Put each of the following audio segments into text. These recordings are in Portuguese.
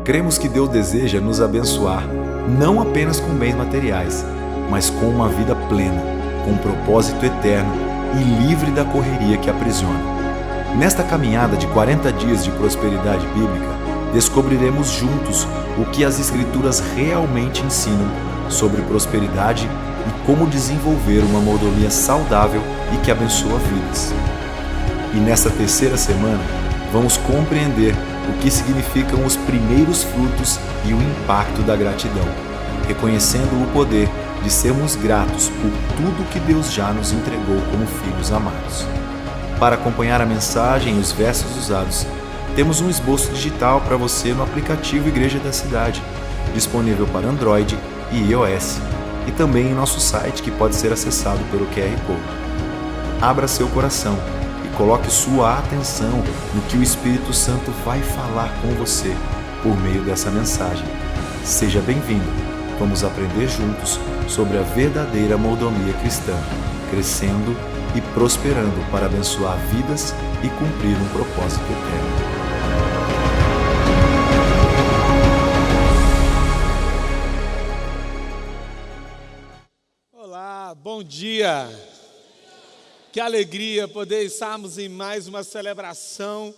Cremos que Deus deseja nos abençoar, não apenas com bens materiais, mas com uma vida plena, com um propósito eterno e livre da correria que aprisiona. Nesta caminhada de 40 dias de prosperidade bíblica, descobriremos juntos o que as Escrituras realmente ensinam sobre prosperidade e como desenvolver uma mordomia saudável e que abençoa vidas. E nessa terceira semana, vamos compreender o que significam os primeiros frutos e o impacto da gratidão, reconhecendo o poder de sermos gratos por tudo que Deus já nos entregou como filhos amados. Para acompanhar a mensagem e os versos usados, temos um esboço digital para você no aplicativo Igreja da Cidade, disponível para Android e iOS, e também em nosso site que pode ser acessado pelo QR Code. Abra seu coração e coloque sua atenção no que o Espírito Santo vai falar com você por meio dessa mensagem. Seja bem-vindo. Vamos aprender juntos sobre a verdadeira mordomia cristã, crescendo e prosperando para abençoar vidas e cumprir um propósito eterno. Olá, bom dia! Que alegria poder estarmos em mais uma celebração,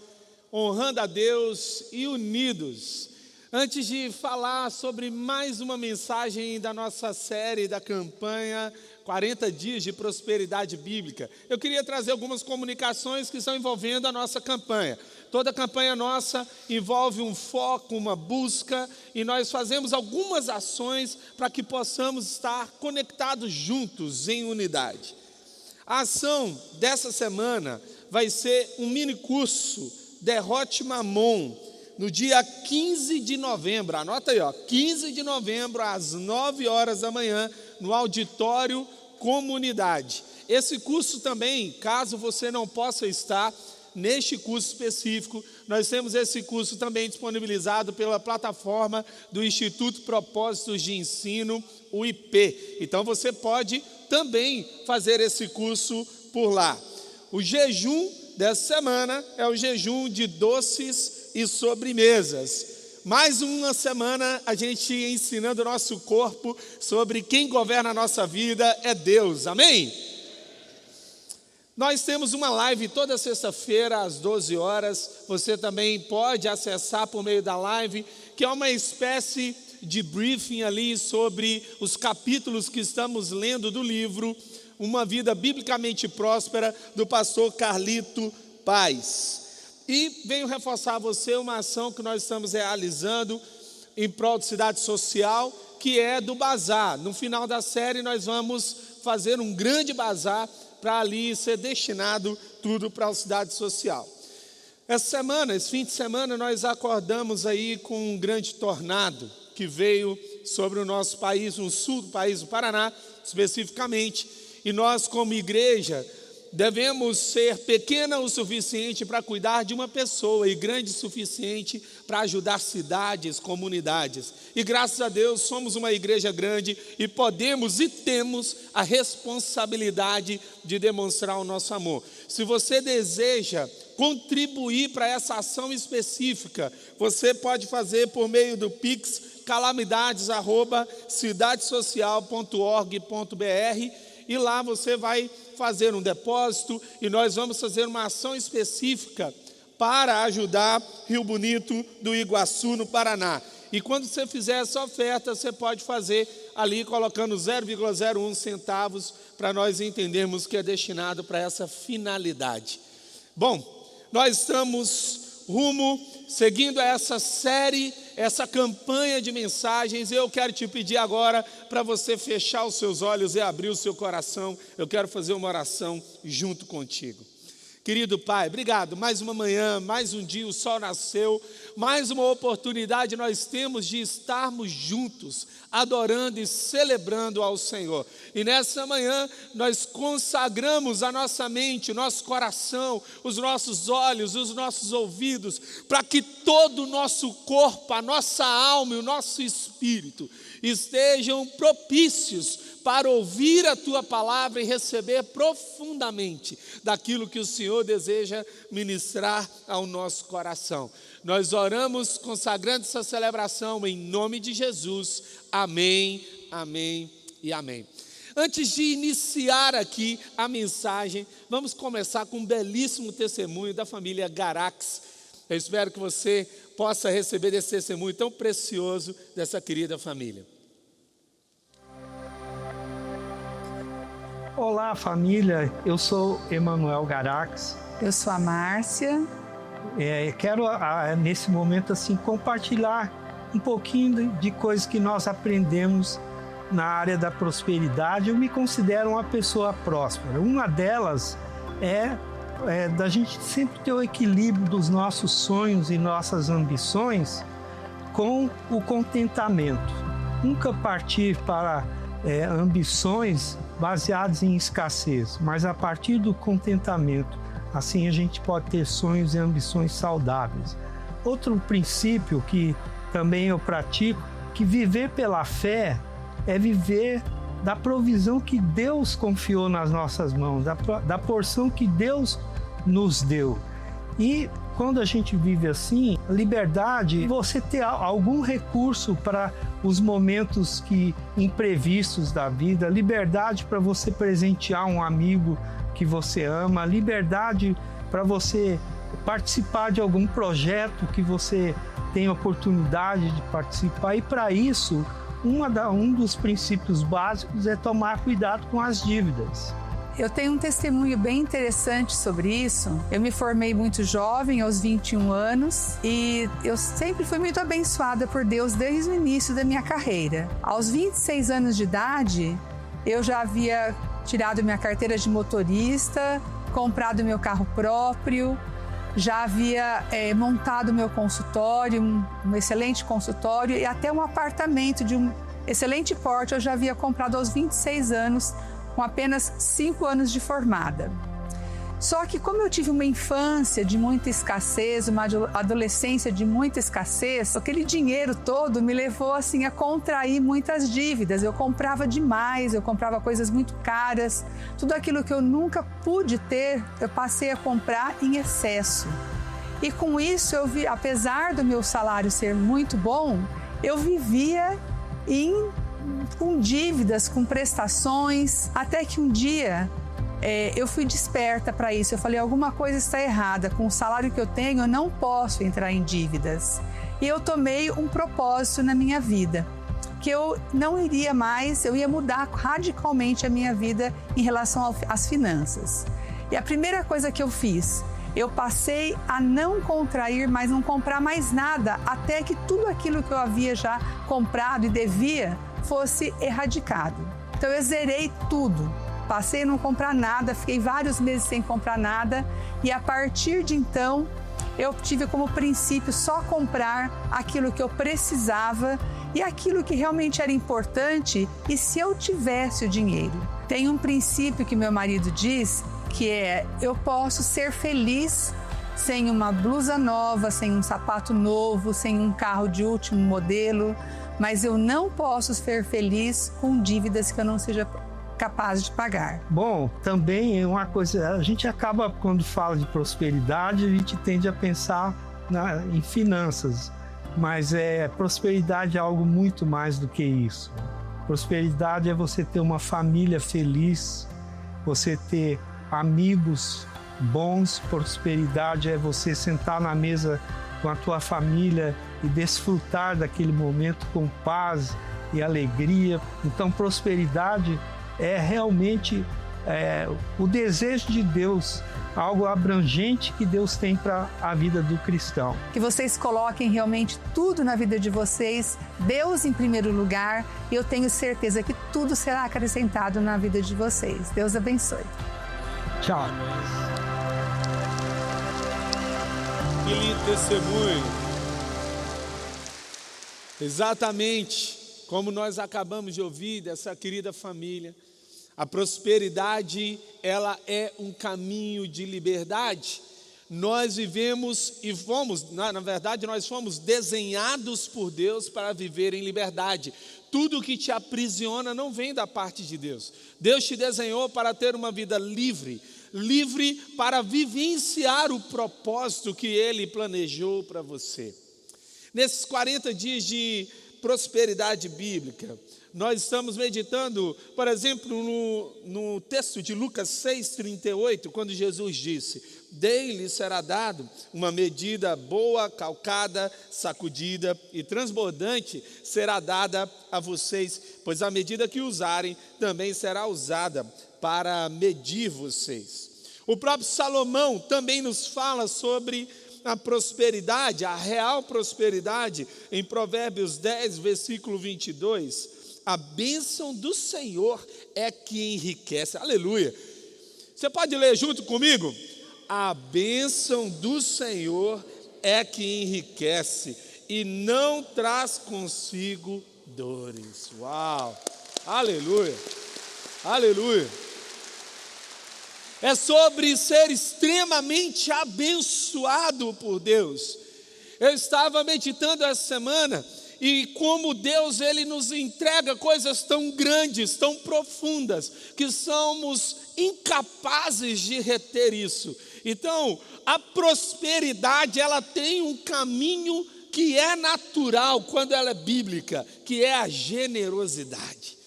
honrando a Deus e unidos. Antes de falar sobre mais uma mensagem da nossa série, da campanha 40 Dias de Prosperidade Bíblica, eu queria trazer algumas comunicações que estão envolvendo a nossa campanha. Toda campanha nossa envolve um foco, uma busca, e nós fazemos algumas ações para que possamos estar conectados juntos em unidade. A ação dessa semana vai ser um mini curso Derrote Mamon, no dia 15 de novembro, anota aí, 15 de novembro, às 9 horas da manhã, no Auditório Comunidade. Esse curso também, caso você não possa estar neste curso específico, nós temos esse curso também disponibilizado pela plataforma do Instituto Propósitos de Ensino, o IP. Então você pode também fazer esse curso por lá. O jejum dessa semana é o jejum de doces e sobremesas. Mais uma semana a gente ensinando o nosso corpo sobre quem governa a nossa vida é Deus, amém? Nós temos uma live toda sexta-feira às 12 horas, você também pode acessar por meio da live, que é uma espécie de briefing ali sobre os capítulos que estamos lendo do livro Uma Vida Biblicamente Próspera, do pastor Carlito Paz. E venho reforçar a você uma ação que nós estamos realizando em prol de cidade social, que é do bazar. No final da série nós vamos fazer um grande bazar para ali ser destinado tudo para a cidade social. Essa semana, esse fim de semana, nós acordamos aí com um grande tornado que veio sobre o nosso país, no sul do país, do Paraná, especificamente, e nós como igreja devemos ser pequena o suficiente para cuidar de uma pessoa e grande o suficiente para ajudar cidades, comunidades. E graças a Deus somos uma igreja grande e podemos e temos a responsabilidade de demonstrar o nosso amor. Se você deseja contribuir para essa ação específica, você pode fazer por meio do Pix calamidades@cidadesocial.org.br e lá você vai fazer um depósito e nós vamos fazer uma ação específica para ajudar Rio Bonito do Iguaçu, no Paraná. E quando você fizer essa oferta, você pode fazer ali colocando 0,01 centavos para nós entendermos que é destinado para essa finalidade. Bom, nós estamos seguindo essa série, essa campanha de mensagens. Eu quero te pedir agora para você fechar os seus olhos e abrir o seu coração. Eu quero fazer uma oração junto contigo. Querido Pai, obrigado, mais uma manhã, mais um dia, o sol nasceu, mais uma oportunidade nós temos de estarmos juntos, adorando e celebrando ao Senhor. E nessa manhã nós consagramos a nossa mente, o nosso coração, os nossos olhos, os nossos ouvidos, para que todo o nosso corpo, a nossa alma e o nosso espírito estejam propícios para ouvir a Tua palavra e receber profundamente daquilo que o Senhor deseja ministrar ao nosso coração. Nós oramos consagrando essa celebração em nome de Jesus. Amém, amém e amém. Antes de iniciar aqui a mensagem, vamos começar com um belíssimo testemunho da família Garax. Eu espero que você possa receber esse testemunho tão precioso dessa querida família. Olá, família. Eu sou Emanuel Garax. Eu sou a Márcia. Quero, nesse momento, assim, compartilhar um pouquinho de coisas que nós aprendemos na área da prosperidade. Eu me considero uma pessoa próspera. Uma delas é da gente sempre ter o equilíbrio dos nossos sonhos e nossas ambições com o contentamento. Nunca partir para ambições baseadas em escassez, mas a partir do contentamento. Assim a gente pode ter sonhos e ambições saudáveis. Outro princípio que também eu pratico, que viver pela fé é viver da provisão que Deus confiou nas nossas mãos, da porção que Deus nos deu. E quando a gente vive assim, liberdade, você ter algum recurso para os momentos imprevistos da vida, liberdade para você presentear um amigo que você ama, liberdade para você participar de algum projeto que você tem oportunidade de participar. E para isso, um dos princípios básicos é tomar cuidado com as dívidas. Eu tenho um testemunho bem interessante sobre isso. Eu me formei muito jovem, aos 21 anos, e eu sempre fui muito abençoada por Deus desde o início da minha carreira. Aos 26 anos de idade, eu já havia tirado minha carteira de motorista, comprado meu carro próprio, já havia montado meu consultório, um excelente consultório, e até um apartamento de um excelente porte eu já havia comprado aos 26 anos, com apenas 5 anos de formada. Só que como eu tive uma infância de muita escassez, uma adolescência de muita escassez, aquele dinheiro todo me levou assim a contrair muitas dívidas. Eu comprava demais, eu comprava coisas muito caras. Tudo aquilo que eu nunca pude ter, eu passei a comprar em excesso. E com isso, apesar do meu salário ser muito bom, eu vivia com dívidas, com prestações, até que um dia eu fui desperta para isso. Eu falei, alguma coisa está errada, com o salário que eu tenho eu não posso entrar em dívidas. E eu tomei um propósito na minha vida, que eu não iria mais, eu ia mudar radicalmente a minha vida em relação às finanças. E a primeira coisa que eu fiz, eu passei a não contrair, mas não comprar mais nada, até que tudo aquilo que eu havia já comprado e devia fosse erradicado. Então eu zerei tudo, passei a não comprar nada, fiquei vários meses sem comprar nada, e a partir de então eu tive como princípio só comprar aquilo que eu precisava e aquilo que realmente era importante, e se eu tivesse o dinheiro. Tem um princípio que meu marido diz, que eu posso ser feliz sem uma blusa nova, sem um sapato novo, sem um carro de último modelo, mas eu não posso ser feliz com dívidas que eu não seja capaz de pagar. Bom, também é uma coisa, a gente acaba, quando fala de prosperidade, a gente tende a pensar em finanças, mas prosperidade é algo muito mais do que isso. Prosperidade é você ter uma família feliz, você ter amigos bons. Prosperidade é você sentar na mesa com a tua família e desfrutar daquele momento com paz e alegria. Então, prosperidade é realmente o desejo de Deus, algo abrangente que Deus tem para a vida do cristão. Que vocês coloquem realmente tudo na vida de vocês, Deus em primeiro lugar, e eu tenho certeza que tudo será acrescentado na vida de vocês. Deus abençoe. Tchau. Que lindo testemunho. Exatamente como nós acabamos de ouvir dessa querida família, a prosperidade, ela é um caminho de liberdade. Nós vivemos e fomos, na verdade, nós fomos desenhados por Deus para viver em liberdade. Tudo que te aprisiona não vem da parte de Deus. Deus te desenhou para ter uma vida livre, livre para vivenciar o propósito que Ele planejou para você. Nesses 40 dias de prosperidade bíblica, nós estamos meditando, por exemplo, no texto de Lucas 6,38, quando Jesus disse: dele será dado uma medida boa, calcada, sacudida e transbordante será dada a vocês, pois a medida que usarem também será usada para medir vocês. O próprio Salomão também nos fala sobre a prosperidade, a real prosperidade, em Provérbios 10, versículo 22, a bênção do Senhor é que enriquece. Aleluia! Você pode ler junto comigo? A bênção do Senhor é que enriquece e não traz consigo dores. Uau! Aleluia! Aleluia! É sobre ser extremamente abençoado por Deus. Eu estava meditando essa semana e como Deus, Ele nos entrega coisas tão grandes, tão profundas, que somos incapazes de reter isso. Então, a prosperidade, ela tem um caminho que é natural quando ela é bíblica, que é a generosidade.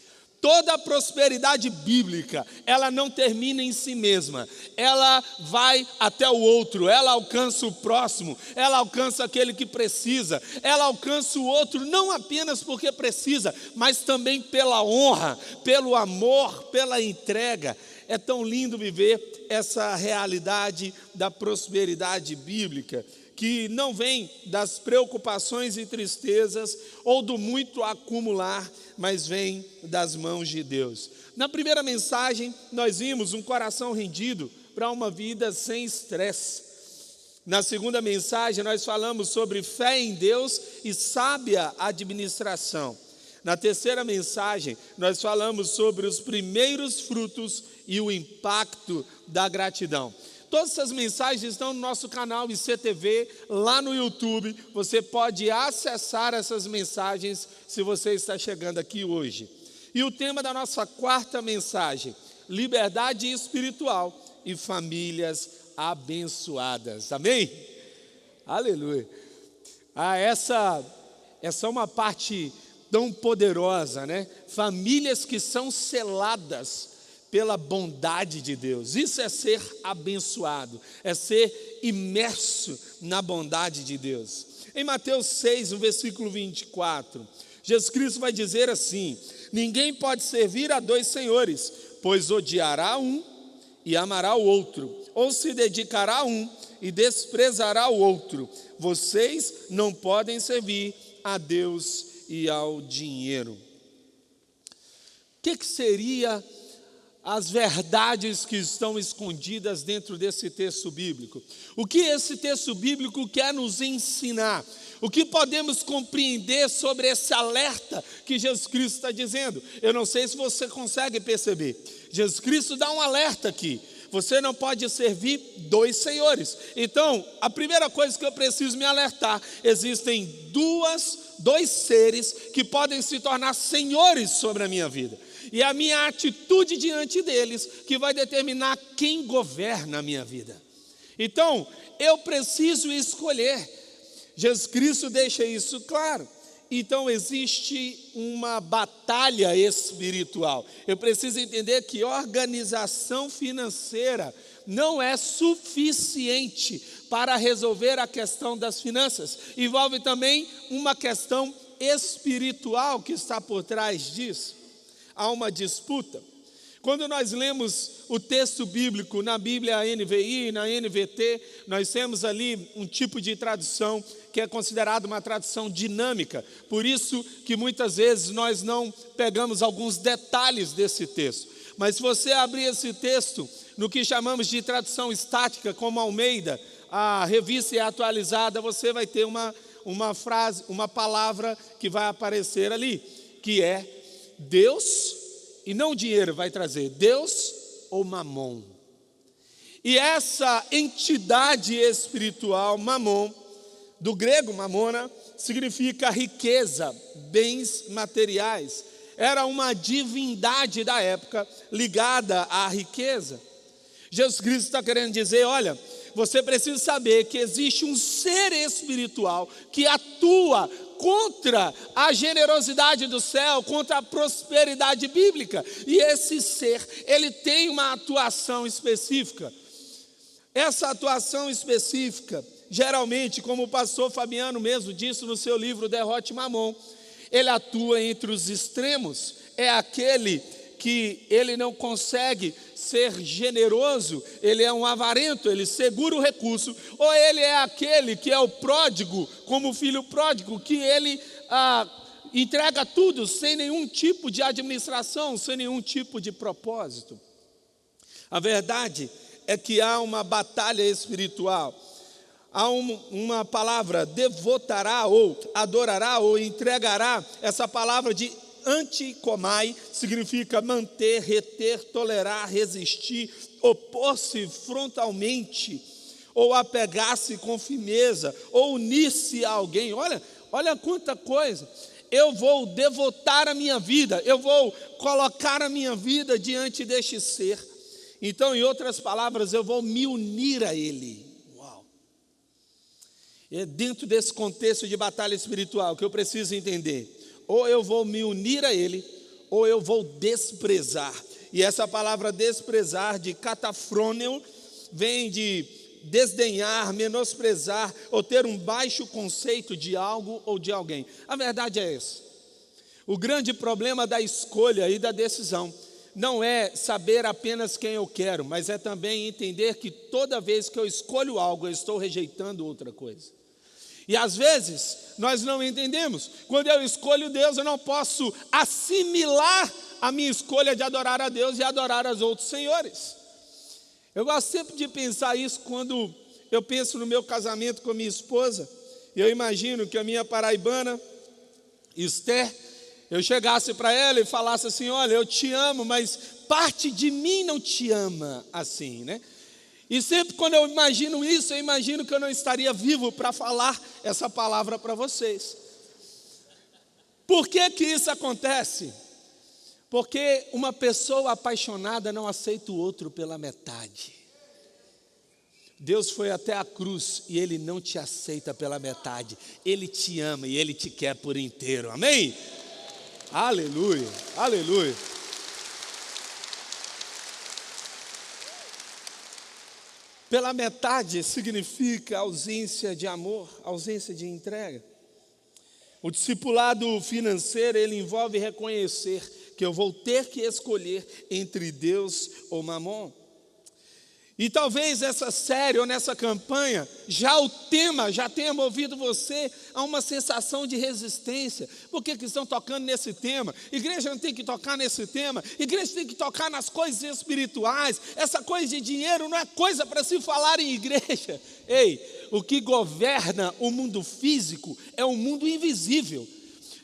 Toda a prosperidade bíblica, ela não termina em si mesma, ela vai até o outro, ela alcança o próximo, ela alcança aquele que precisa, ela alcança o outro não apenas porque precisa, mas também pela honra, pelo amor, pela entrega. É tão lindo viver essa realidade da prosperidade bíblica, que não vem das preocupações e tristezas ou do muito acumular, mas vem das mãos de Deus. Na primeira mensagem, nós vimos um coração rendido para uma vida sem estresse. Na segunda mensagem, nós falamos sobre fé em Deus e sábia administração. Na terceira mensagem, nós falamos sobre os primeiros frutos e o impacto da gratidão. Todas essas mensagens estão no nosso canal ICTV, lá no YouTube. Você pode acessar essas mensagens se você está chegando aqui hoje. E o tema da nossa quarta mensagem: liberdade espiritual e famílias abençoadas. Amém? Aleluia. Essa é uma parte tão poderosa, né? Famílias que são seladas pela bondade de Deus. Isso é ser abençoado, é ser imerso na bondade de Deus. Em Mateus 6, no versículo 24, Jesus Cristo vai dizer assim: ninguém pode servir a dois senhores, pois odiará um e amará o outro, ou se dedicará a um e desprezará o outro. Vocês não podem servir a Deus e ao dinheiro. O que seria as verdades que estão escondidas dentro desse texto bíblico? O que esse texto bíblico quer nos ensinar? O que podemos compreender sobre esse alerta que Jesus Cristo está dizendo? Eu não sei se você consegue perceber. Jesus Cristo dá um alerta aqui. Você não pode servir dois senhores. Então, a primeira coisa que eu preciso me alertar: existem dois seres que podem se tornar senhores sobre a minha vida. E a minha atitude diante deles que vai determinar quem governa a minha vida. Então, eu preciso escolher. Jesus Cristo deixa isso claro. Então, existe uma batalha espiritual. Eu preciso entender que organização financeira não é suficiente para resolver a questão das finanças. Envolve também uma questão espiritual que está por trás disso. Há uma disputa. Quando nós lemos o texto bíblico na Bíblia NVI, na NVT, nós temos ali um tipo de tradução que é considerada uma tradução dinâmica. Por isso que muitas vezes nós não pegamos alguns detalhes desse texto. Mas se você abrir esse texto no que chamamos de tradução estática, como Almeida, a revista é atualizada, você vai ter uma frase, uma palavra que vai aparecer ali, que é Deus, e não dinheiro vai trazer, Deus ou mamon. E essa entidade espiritual, Mamon, do grego mamona, significa riqueza, bens materiais. Era uma divindade da época ligada à riqueza. Jesus Cristo está querendo dizer, olha, você precisa saber que existe um ser espiritual que atua contra a generosidade do céu, contra a prosperidade bíblica. E esse ser, ele tem uma atuação específica. Essa atuação específica, geralmente, como o pastor Fabiano mesmo disse no seu livro Derrote Mamon, ele atua entre os extremos. É aquele que ele não consegue ser generoso, ele é um avarento, ele segura o recurso, ou ele é aquele que é o pródigo, como o filho pródigo, que ele entrega tudo sem nenhum tipo de administração, sem nenhum tipo de propósito. A verdade é que há uma batalha espiritual, há uma palavra, devotará, ou adorará, ou entregará, essa palavra de anticomai significa manter, reter, tolerar, resistir, opor-se frontalmente, ou apegar-se com firmeza, ou unir-se a alguém. Olha quanta coisa. Eu vou devotar a minha vida, eu vou colocar a minha vida diante deste ser. Então, em outras palavras, eu vou me unir a ele. Uau! É dentro desse contexto de batalha espiritual que eu preciso entender. Ou eu vou me unir a ele, ou eu vou desprezar. E essa palavra desprezar, de katafrôneo, vem de desdenhar, menosprezar, ou ter um baixo conceito de algo ou de alguém. A verdade é essa. O grande problema da escolha e da decisão não é saber apenas quem eu quero, mas é também entender que toda vez que eu escolho algo, eu estou rejeitando outra coisa. E às vezes nós não entendemos. Quando eu escolho Deus, eu não posso assimilar a minha escolha de adorar a Deus e adorar os outros senhores. Eu gosto sempre de pensar isso quando eu penso no meu casamento com a minha esposa. E eu imagino que a minha paraibana, Esther, eu chegasse para ela e falasse assim, olha, eu te amo, mas parte de mim não te ama assim, né? E sempre quando eu imagino isso, eu imagino que eu não estaria vivo para falar essa palavra para vocês. Por que isso acontece? Porque uma pessoa apaixonada não aceita o outro pela metade. Deus foi até a cruz e Ele não te aceita pela metade. Ele te ama e Ele te quer por inteiro. Amém? Aleluia, aleluia. Pela metade significa ausência de amor, ausência de entrega. O discipulado financeiro, ele envolve reconhecer que eu vou ter que escolher entre Deus ou Mamon. E talvez essa série ou nessa campanha, o tema já tenha movido você a uma sensação de resistência. Por que estão tocando nesse tema? Igreja não tem que tocar nesse tema. Igreja tem que tocar nas coisas espirituais. Essa coisa de dinheiro não é coisa para se falar em igreja. Ei, o que governa o mundo físico é o mundo invisível.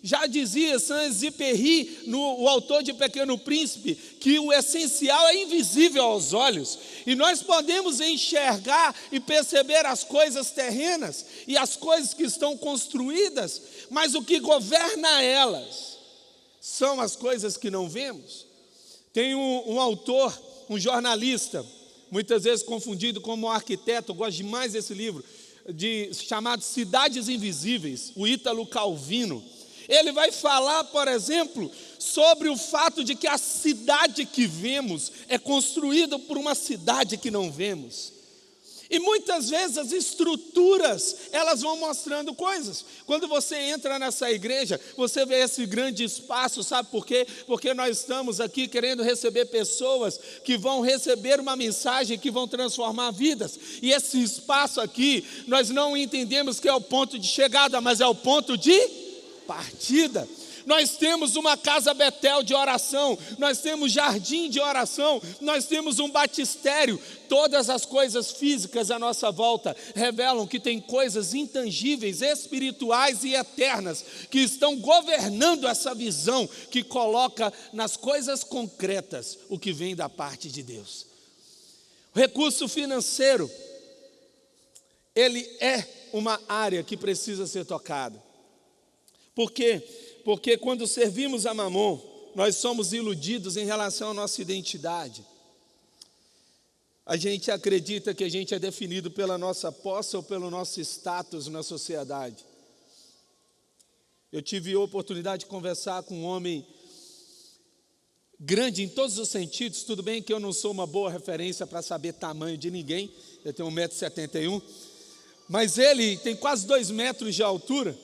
Já dizia Saint-Exupéry, o autor de Pequeno Príncipe, que o essencial é invisível aos olhos. E nós podemos enxergar e perceber as coisas terrenas e as coisas que estão construídas, mas o que governa elas são as coisas que não vemos. Tem um autor, um jornalista, muitas vezes confundido como um arquiteto, eu gosto demais desse livro, chamado Cidades Invisíveis, o Ítalo Calvino. Ele vai falar, por exemplo, sobre o fato de que a cidade que vemos é construída por uma cidade que não vemos. E muitas vezes as estruturas, elas vão mostrando coisas. Quando você entra nessa igreja, você vê esse grande espaço, sabe por quê? Porque nós estamos aqui querendo receber pessoas que vão receber uma mensagem que vão transformar vidas. E esse espaço aqui, nós não entendemos que é o ponto de chegada, mas é o ponto de partida. Nós temos uma casa Betel de oração, nós temos jardim de oração, nós temos um batistério. Todas as coisas físicas à nossa volta revelam que tem coisas intangíveis, espirituais e eternas que estão governando essa visão que coloca nas coisas concretas o que vem da parte de Deus. O recurso financeiro, ele é uma área que precisa ser tocada. Por quê? Porque quando servimos a Mamon, nós somos iludidos em relação à nossa identidade. A gente acredita que a gente é definido pela nossa posse ou pelo nosso status na sociedade. Eu tive a oportunidade de conversar com um homem grande em todos os sentidos. Tudo bem que eu não sou uma boa referência para saber tamanho de ninguém, eu tenho 1,71 m, mas ele tem quase 2 metros de altura.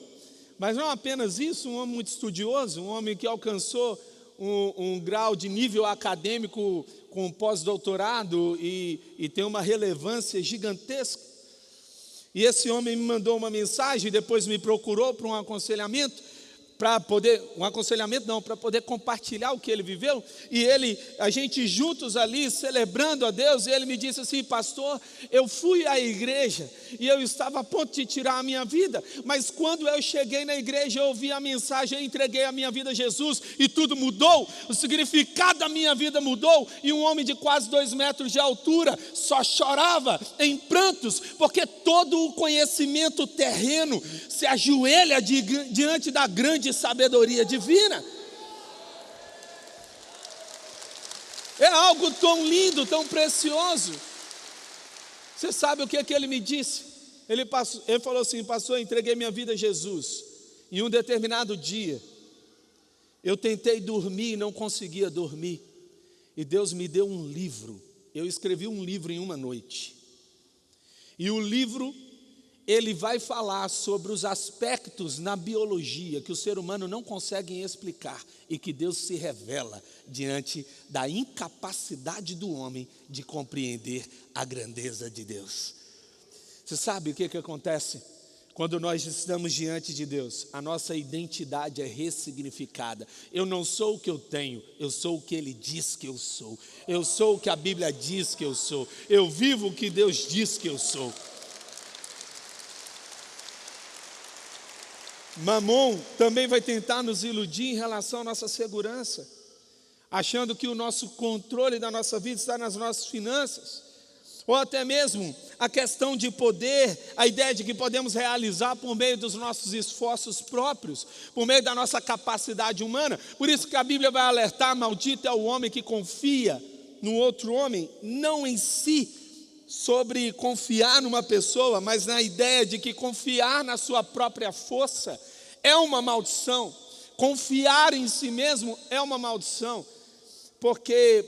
Mas não apenas isso, um homem muito estudioso, um homem que alcançou um grau de nível acadêmico com pós-doutorado e tem uma relevância gigantesca. E esse homem me mandou uma mensagem, depois me procurou para um aconselhamento, para poder compartilhar o que ele viveu, e a gente juntos ali, celebrando a Deus, e ele me disse assim: pastor, eu fui à igreja, e eu estava a ponto de tirar a minha vida, mas quando eu cheguei na igreja, eu ouvi a mensagem, eu entreguei a minha vida a Jesus, e tudo mudou, o significado da minha vida mudou, e um homem de quase 2 metros de altura, só chorava em prantos, porque todo o conhecimento terreno se ajoelha diante da grande sabedoria divina. É algo tão lindo, tão precioso. Você sabe o que ele me disse? Ele falou assim: pastor, eu entreguei minha vida a Jesus. Em um determinado dia, eu tentei dormir e não conseguia dormir. E Deus me deu um livro. Eu escrevi um livro em uma noite. E o livro, ele vai falar sobre os aspectos na biologia que o ser humano não consegue explicar e que Deus se revela diante da incapacidade do homem de compreender a grandeza de Deus. Você sabe o que acontece? Quando nós estamos diante de Deus, a nossa identidade é ressignificada. Eu não sou o que eu tenho, eu sou o que Ele diz que eu sou. Eu sou o que a Bíblia diz que eu sou. Eu vivo o que Deus diz que eu sou. Mamon também vai tentar nos iludir em relação à nossa segurança, achando que o nosso controle da nossa vida está nas nossas finanças, ou até mesmo a questão de poder, a ideia de que podemos realizar por meio dos nossos esforços próprios, por meio da nossa capacidade humana. Por isso que a Bíblia vai alertar: maldito é o homem que confia no outro homem, não em si, sobre confiar numa pessoa, mas na ideia de que confiar na sua própria força é uma maldição. Confiar em si mesmo é uma maldição, porque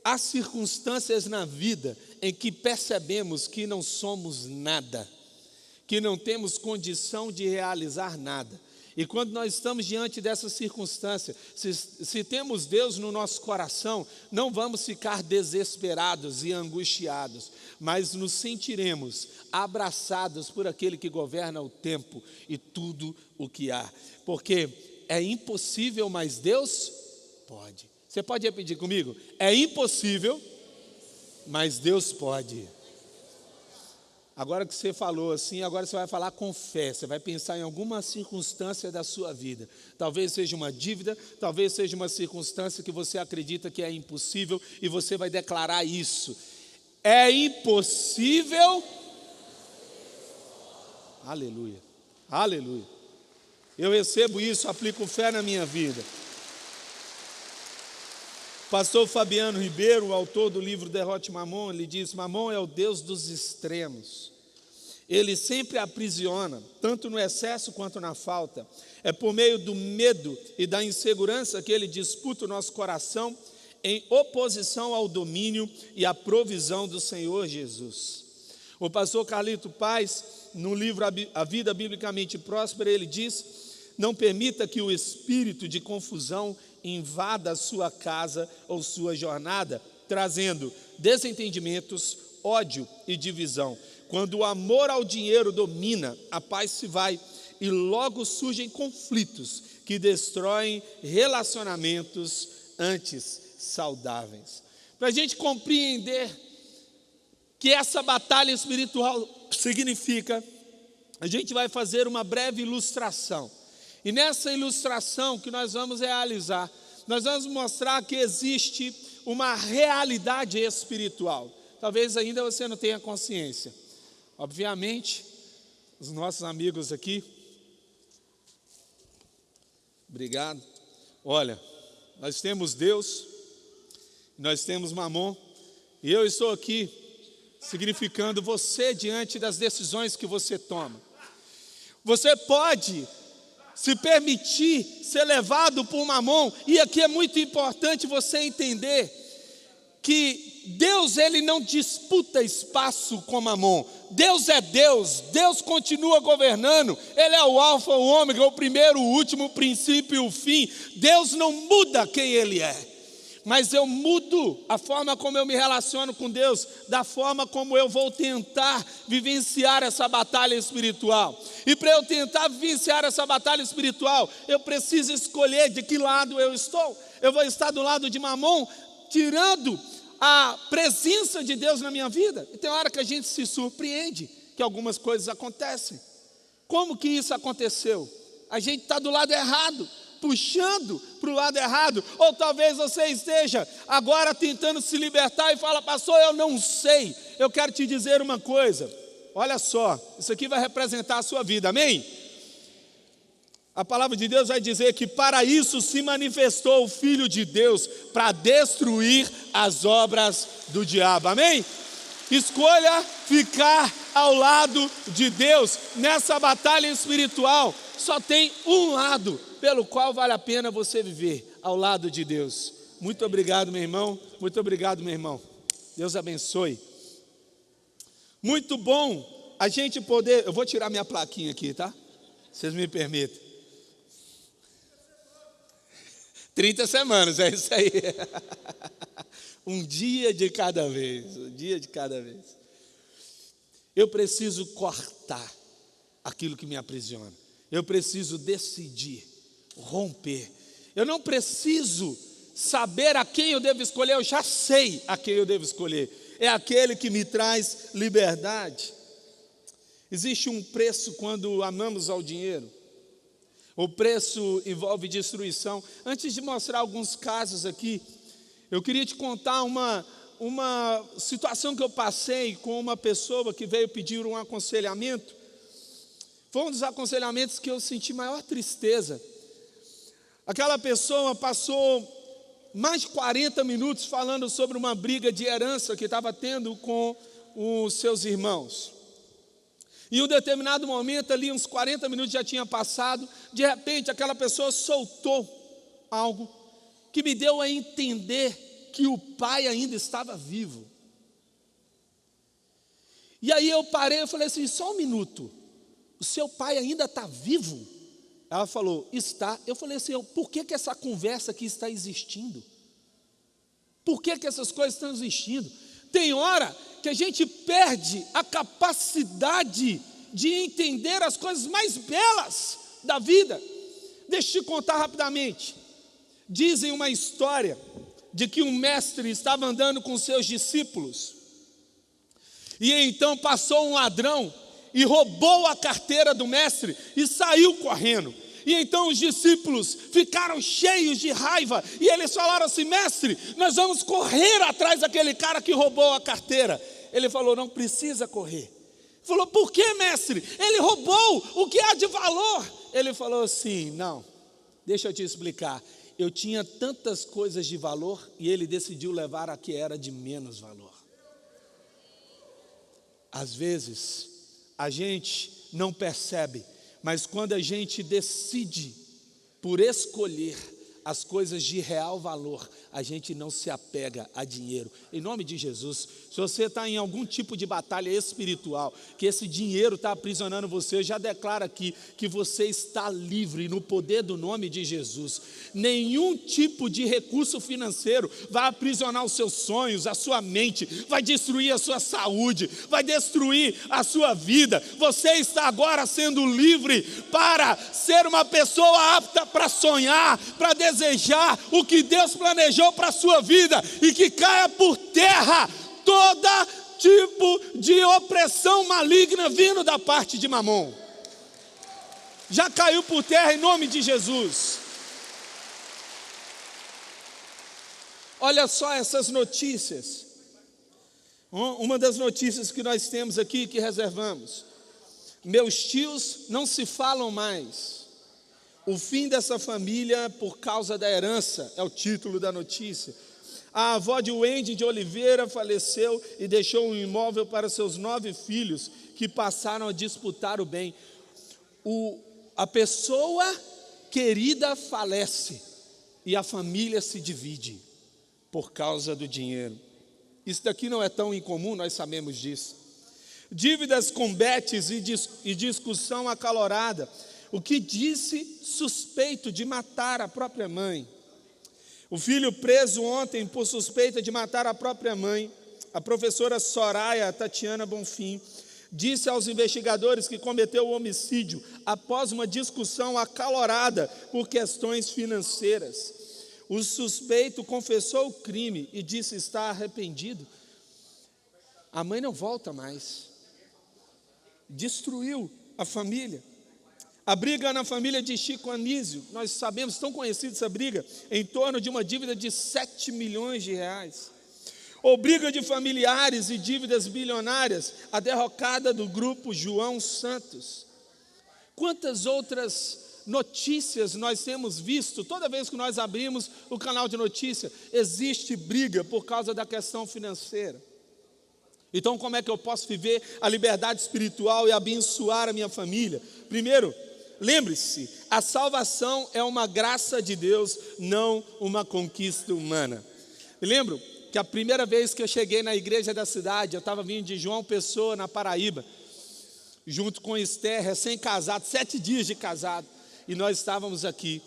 há circunstâncias na vida em que percebemos que não somos nada, que não temos condição de realizar nada. E quando nós estamos diante dessa circunstância, se temos Deus no nosso coração, não vamos ficar desesperados e angustiados, mas nos sentiremos abraçados por aquele que governa o tempo e tudo o que há. Porque é impossível, mas Deus pode. Você pode repetir comigo? É impossível, mas Deus pode. Agora que você falou assim, agora você vai falar com fé. Você vai pensar em alguma circunstância da sua vida. Talvez seja uma dívida, talvez seja uma circunstância que você acredita que é impossível, e você vai declarar isso: é impossível. Aleluia, aleluia. Eu recebo isso, aplico fé na minha vida. Pastor Fabiano Ribeiro, o autor do livro Derrote Mamon, ele diz: Mamon é o Deus dos extremos. Ele sempre aprisiona, tanto no excesso quanto na falta. É por meio do medo e da insegurança que ele disputa o nosso coração, em oposição ao domínio e à provisão do Senhor Jesus. O pastor Carlito Paz, no livro A Vida Biblicamente Próspera, ele diz: não permita que o espírito de confusão invada a sua casa ou sua jornada, trazendo desentendimentos, ódio e divisão. Quando o amor ao dinheiro domina, a paz se vai e logo surgem conflitos que destroem relacionamentos antes saudáveis. Para a gente compreender que essa batalha espiritual significa, a gente vai fazer uma breve ilustração. E nessa ilustração que nós vamos realizar, nós vamos mostrar que existe uma realidade espiritual. talvez ainda você não tenha consciência. Obviamente, os nossos amigos aqui, obrigado. Olha, nós temos Deus, nós temos Mamon, e eu estou aqui significando você diante das decisões que você toma. Você pode se permitir ser levado por Mamon, e aqui é muito importante você entender que Deus, ele não disputa espaço com Mamon. Deus é Deus, Deus continua governando, Ele é o alfa, o ômega, o primeiro, o último, o princípio e o fim. Deus não muda quem Ele é, mas eu mudo a forma como eu me relaciono com Deus, da forma como eu vou tentar vivenciar essa batalha espiritual. E para eu tentar vivenciar essa batalha espiritual, eu preciso escolher de que lado eu estou. Eu vou estar do lado de Mamon, tirando a presença de Deus na minha vida. E tem hora que a gente se surpreende que algumas coisas acontecem. Como que isso aconteceu? A gente está do lado errado, puxando para o lado errado. Ou talvez você esteja agora tentando se libertar e fala: pastor, eu não sei. Eu quero te dizer uma coisa, olha só, isso aqui vai representar a sua vida, amém? A palavra de Deus vai dizer que para isso se manifestou o Filho de Deus, para destruir as obras do diabo, amém? Escolha ficar ao lado de Deus. Nessa batalha espiritual, só tem um lado pelo qual vale a pena você viver, ao lado de Deus. Muito obrigado, meu irmão, muito obrigado, meu irmão. Deus abençoe. Muito bom a gente poder... Eu vou tirar minha plaquinha aqui, tá? Vocês me permitem. 30 semanas, é isso aí. Um dia de cada vez, um dia de cada vez. Eu preciso cortar aquilo que me aprisiona. Eu preciso decidir, romper. Eu não preciso saber a quem eu devo escolher, eu já sei a quem eu devo escolher. É aquele que me traz liberdade. Existe um preço quando amamos ao dinheiro. O preço envolve destruição. Antes de mostrar alguns casos aqui, eu queria te contar uma situação que eu passei com uma pessoa que veio pedir um aconselhamento. Foi um dos aconselhamentos que eu senti maior tristeza. Aquela pessoa passou mais de 40 minutos falando sobre uma briga de herança que estava tendo com os seus irmãos. Em um determinado momento, ali uns 40 minutos já tinha passado, de repente aquela pessoa soltou algo que me deu a entender que o pai ainda estava vivo. E aí eu parei e falei assim: só um minuto, o seu pai ainda está vivo? Ela falou: está. Eu falei assim: por que essa conversa aqui está existindo? Por que essas coisas estão existindo? Tem hora que a gente perde a capacidade de entender as coisas mais belas da vida. Deixa eu te contar rapidamente. Dizem uma história de que um mestre estava andando com seus discípulos, e então passou um ladrão e roubou a carteira do mestre e saiu correndo. E então os discípulos ficaram cheios de raiva, e eles falaram assim: mestre, nós vamos correr atrás daquele cara que roubou a carteira. Ele falou: não precisa correr. Falou: por que, mestre? Ele roubou o que há de valor. Ele falou assim: não, deixa eu te explicar. Eu tinha tantas coisas de valor e ele decidiu levar a que era de menos valor. Às vezes a gente não percebe, mas quando a gente decide por escolher as coisas de real valor, a gente não se apega a dinheiro. Em nome de Jesus, se você está em algum tipo de batalha espiritual, que esse dinheiro está aprisionando você, eu já declaro aqui que você está livre no poder do nome de Jesus. Nenhum tipo de recurso financeiro vai aprisionar os seus sonhos, a sua mente, vai destruir a sua saúde, vai destruir a sua vida. Você está agora sendo livre para ser uma pessoa apta para sonhar, para desejar o que Deus planejou para a sua vida, e que caia por terra todo tipo de opressão maligna vindo da parte de Mamon. Já caiu por terra em nome de Jesus. Olha só essas notícias. Uma das notícias que nós temos aqui, que reservamos: meus tios não se falam mais. O fim dessa família por causa da herança, é o título da notícia. A avó de Wendy de Oliveira faleceu e deixou um imóvel para seus 9 filhos, que passaram a disputar o bem. A pessoa querida falece e a família se divide por causa do dinheiro. Isso daqui não é tão incomum, nós sabemos disso. Dívidas com betes e discussão acalorada. O que disse suspeito de matar a própria mãe. O filho preso ontem por suspeita de matar a própria mãe. A professora Soraya Tatiana Bonfim disse aos investigadores que cometeu o homicídio após uma discussão acalorada por questões financeiras. O suspeito confessou o crime e disse estar arrependido. A mãe não volta mais. Destruiu a família. A briga na família de Chico Anísio, nós sabemos, tão conhecida essa briga, em torno de uma dívida de 7 milhões de reais. Ou briga de familiares e dívidas bilionárias, a derrocada do grupo João Santos. Quantas outras notícias nós temos visto? Toda vez que nós abrimos o canal de notícia, existe briga por causa da questão financeira. Então, como é que eu posso viver a liberdade espiritual e abençoar a minha família? Primeiro, lembre-se, a salvação é uma graça de Deus, não uma conquista humana. Me lembro que a primeira vez que eu cheguei na igreja da cidade, eu estava vindo de João Pessoa, na Paraíba, junto com Esther, recém-casado, 7 dias de casado, e nós estávamos aqui.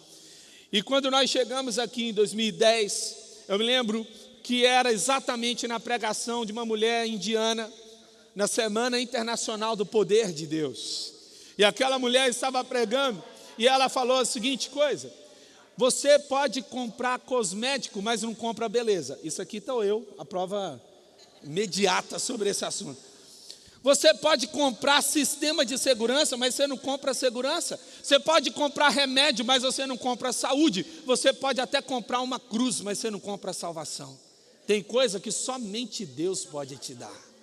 E quando nós chegamos aqui em 2010, eu me lembro que era exatamente na pregação de uma mulher indiana, na Semana Internacional do Poder de Deus. E aquela mulher estava pregando, e ela falou a seguinte coisa: você pode comprar cosmético, mas não compra beleza. Isso aqui estou eu, a prova imediata sobre esse assunto. Você pode comprar sistema de segurança, mas você não compra segurança. Você pode comprar remédio, mas você não compra saúde. Você pode até comprar uma cruz, mas você não compra salvação. Tem coisa que somente Deus pode te dar.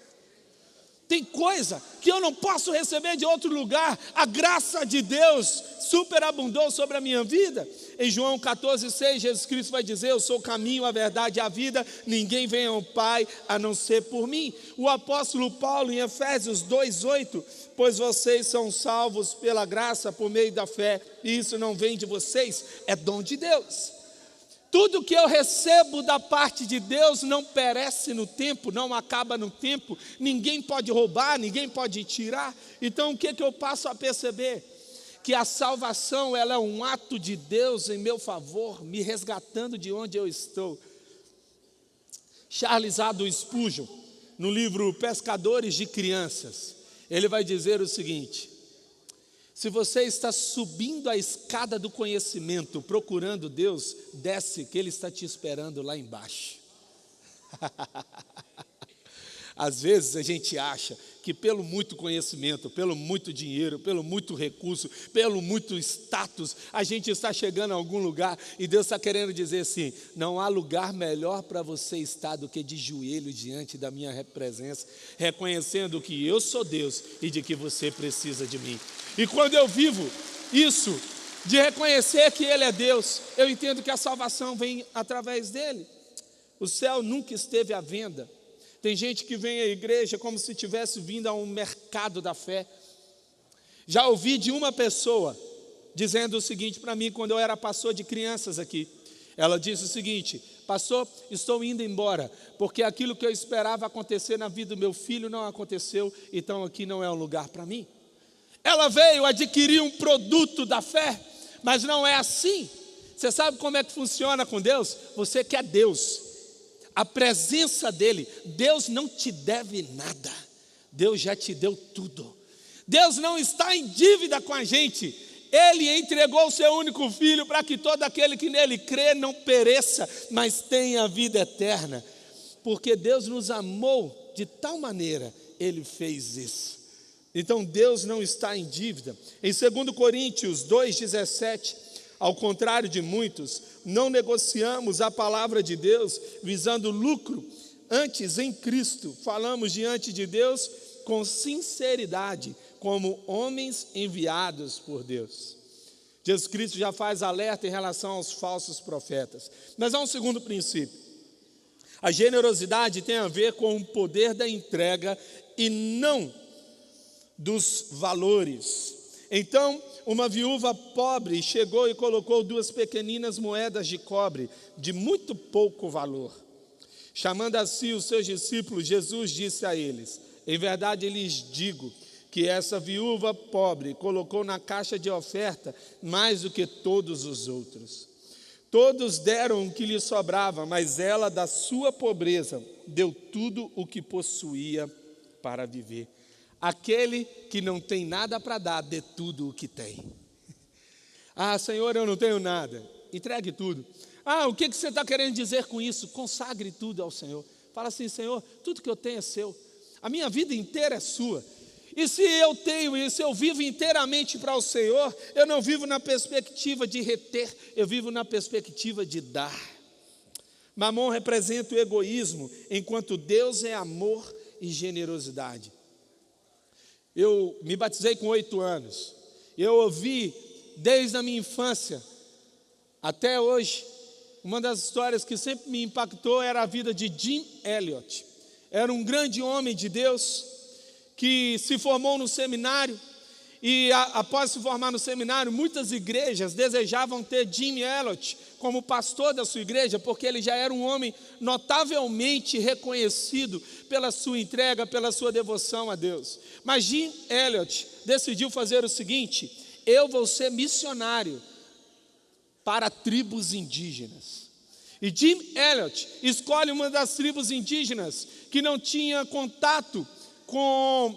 Tem coisa que eu não posso receber de outro lugar. A graça de Deus superabundou sobre a minha vida. Em João 14,6, Jesus Cristo vai dizer: eu sou o caminho, a verdade e a vida. Ninguém vem ao Pai a não ser por mim. O apóstolo Paulo, em Efésios 2,8, pois vocês são salvos pela graça por meio da fé. E isso não vem de vocês, é dom de Deus. Tudo que eu recebo da parte de Deus não perece no tempo, não acaba no tempo, ninguém pode roubar, ninguém pode tirar. Então o que eu passo a perceber? Que a salvação, ela é um ato de Deus em meu favor, me resgatando de onde eu estou. Charles Haddon Spurgeon, no livro Pescadores de Crianças, ele vai dizer o seguinte: se você está subindo a escada do conhecimento, procurando Deus, desce, que Ele está te esperando lá embaixo. Às vezes a gente acha que pelo muito conhecimento, pelo muito dinheiro, pelo muito recurso, pelo muito status, a gente está chegando a algum lugar e Deus está querendo dizer assim: não há lugar melhor para você estar do que de joelho diante da minha presença, reconhecendo que eu sou Deus e de que você precisa de mim. E quando eu vivo isso, de reconhecer que Ele é Deus, eu entendo que a salvação vem através dEle. O céu nunca esteve à venda. Tem gente que vem à igreja como se tivesse vindo a um mercado da fé. Já ouvi de uma pessoa dizendo o seguinte para mim, quando eu era pastor de crianças aqui. Ela disse o seguinte: pastor, estou indo embora, porque aquilo que eu esperava acontecer na vida do meu filho não aconteceu, então aqui não é um lugar para mim. Ela veio adquirir um produto da fé, mas não é assim. Você sabe como é que funciona com Deus? Você quer Deus, a presença dEle. Deus não te deve nada, Deus já te deu tudo. Deus não está em dívida com a gente. Ele entregou o seu único filho para que todo aquele que nele crê não pereça, mas tenha vida eterna. Porque Deus nos amou de tal maneira, Ele fez isso. Então Deus não está em dívida. Em 2 Coríntios 2,17, ao contrário de muitos, não negociamos a palavra de Deus visando lucro, Antes, em Cristo, falamos diante de Deus com sinceridade, como homens enviados por Deus. Jesus Cristo já faz alerta em relação aos falsos profetas. Mas há um segundo princípio. A generosidade tem a ver com o poder da entrega e não dos valores. Então, uma viúva pobre chegou e colocou 2 pequeninas moedas de cobre, de muito pouco valor. Chamando a si os seus discípulos, Jesus disse a eles: em verdade lhes digo que essa viúva pobre colocou na caixa de oferta mais do que todos os outros. Todos deram o que lhe sobrava, mas ela, da sua pobreza, deu tudo o que possuía para viver. Aquele que não tem nada para dar, dê tudo o que tem. Ah, Senhor, eu não tenho nada. Entregue tudo. Ah, o que você está querendo dizer com isso? Consagre tudo ao Senhor. Fala assim: Senhor, tudo que eu tenho é seu. A minha vida inteira é sua. E se eu tenho isso, eu vivo inteiramente para o Senhor, eu não vivo na perspectiva de reter, eu vivo na perspectiva de dar. Mamon representa o egoísmo, enquanto Deus é amor e generosidade. Eu me batizei com 8 anos. Eu ouvi desde a minha infância até hoje. Uma das histórias que sempre me impactou era a vida de Jim Elliot. Era um grande homem de Deus que se formou no seminário. E após se formar no seminário, muitas igrejas desejavam ter Jim Elliot como pastor da sua igreja, porque ele já era um homem notavelmente reconhecido pela sua entrega, pela sua devoção a Deus. Mas Jim Elliot decidiu fazer o seguinte: eu vou ser missionário para tribos indígenas. E Jim Elliot escolhe uma das tribos indígenas que não tinha contato com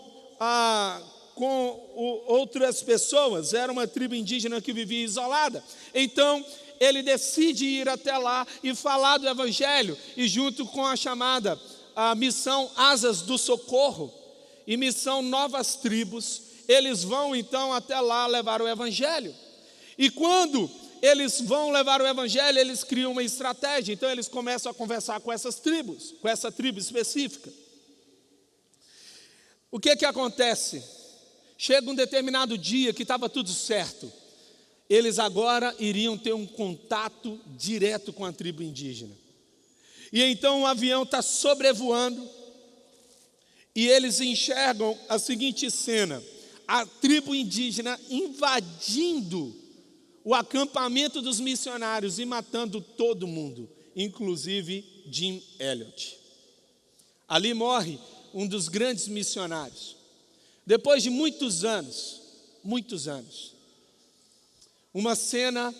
outras pessoas. Era uma tribo indígena que vivia isolada. Então ele decide ir até lá e falar do evangelho, e junto com a chamada a missão Asas do Socorro e missão Novas Tribos, eles vão então até lá levar o evangelho. E quando eles vão levar o evangelho, eles criam uma estratégia. Então eles começam a conversar com essas tribos, com essa tribo específica. O que acontece? Chega um determinado dia que estava tudo certo. Eles agora iriam ter um contato direto com a tribo indígena. E então o avião está sobrevoando e eles enxergam a seguinte cena: a tribo indígena invadindo o acampamento dos missionários e matando todo mundo, inclusive Jim Elliot. Ali morre um dos grandes missionários. Depois de muitos anos, uma cena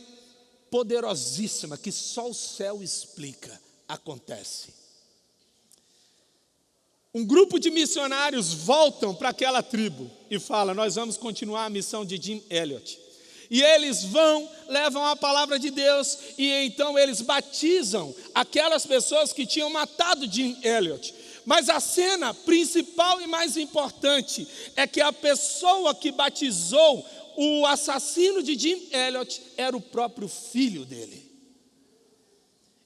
poderosíssima que só o céu explica acontece. Um grupo de missionários voltam para aquela tribo e falam: nós vamos continuar a missão de Jim Elliot. E eles vão, levam a palavra de Deus, e então eles batizam aquelas pessoas que tinham matado Jim Elliot. Mas a cena principal e mais importante é que a pessoa que batizou o assassino de Jim Elliot era o próprio filho dele.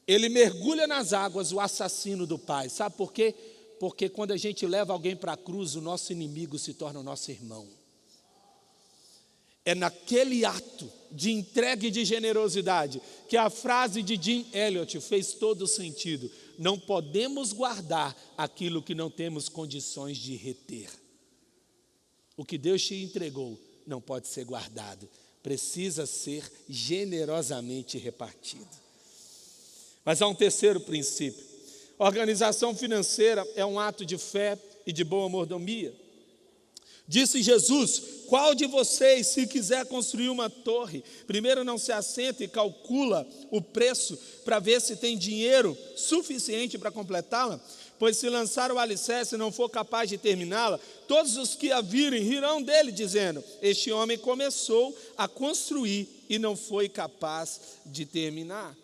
Ele mergulha nas águas, o assassino do pai. Sabe por quê? Porque quando a gente leva alguém para a cruz, o nosso inimigo se torna o nosso irmão. É naquele ato de entrega e de generosidade que a frase de Jim Elliot fez todo o sentido. Não podemos guardar aquilo que não temos condições de reter. O que Deus te entregou não pode ser guardado, precisa ser generosamente repartido. Mas há um terceiro princípio. Organização financeira é um ato de fé e de boa mordomia. Disse Jesus: qual de vocês, se quiser construir uma torre, primeiro não se assenta e calcula o preço para ver se tem dinheiro suficiente para completá-la? Pois se lançar o alicerce e não for capaz de terminá-la, todos os que a virem rirão dele, dizendo: este homem começou a construir e não foi capaz de terminar.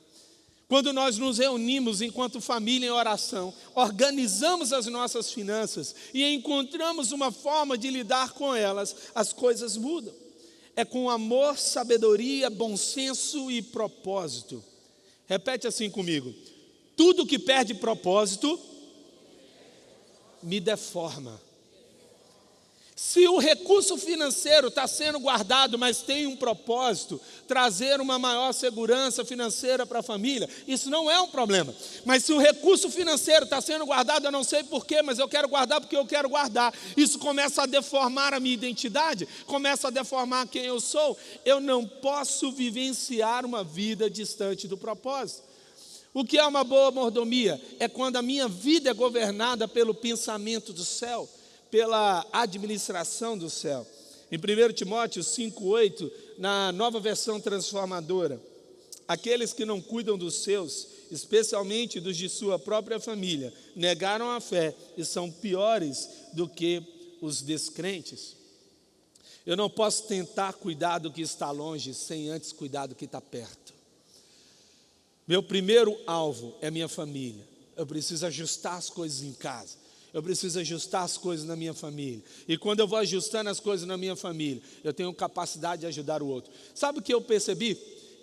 Quando nós nos reunimos enquanto família em oração, organizamos as nossas finanças e encontramos uma forma de lidar com elas, as coisas mudam. É com amor, sabedoria, bom senso e propósito. Repete assim comigo: tudo que perde propósito me deforma. Se o recurso financeiro está sendo guardado, mas tem um propósito, trazer uma maior segurança financeira para a família, isso não é um problema. Mas se o recurso financeiro está sendo guardado, eu não sei porquê, mas eu quero guardar porque eu quero guardar. Isso começa a deformar a minha identidade, começa a deformar quem eu sou. Eu não posso vivenciar uma vida distante do propósito. O que é uma boa mordomia? É quando a minha vida é governada pelo pensamento do céu, pela administração do céu. Em 1 Timóteo 5,8, na Nova Versão Transformadora, aqueles que não cuidam dos seus, especialmente dos de sua própria família, negaram a fé e são piores do que os descrentes. Eu não posso tentar cuidar do que está longe sem antes cuidar do que está perto. Meu primeiro alvo é minha família. Eu preciso ajustar as coisas em casa. Eu preciso ajustar as coisas na minha família. E quando eu vou ajustando as coisas na minha família, eu tenho capacidade de ajudar o outro. Sabe o que eu percebi?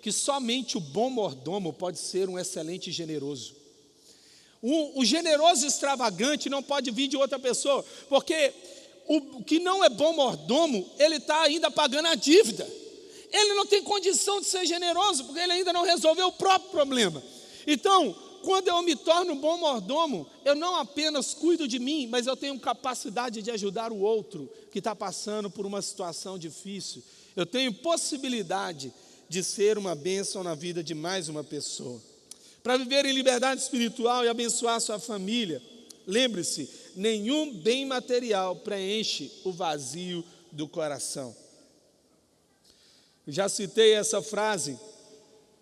Que somente o bom mordomo pode ser um excelente generoso. O generoso extravagante não pode vir de outra pessoa, porque o que não é bom mordomo, ele está ainda pagando a dívida. Ele não tem condição de ser generoso, porque ele ainda não resolveu o próprio problema. Então, quando eu me torno um bom mordomo, eu não apenas cuido de mim, mas eu tenho capacidade de ajudar o outro que está passando por uma situação difícil. Eu tenho possibilidade de ser uma bênção na vida de mais uma pessoa. Para viver em liberdade espiritual e abençoar a sua família, lembre-se, nenhum bem material preenche o vazio do coração. Já citei essa frase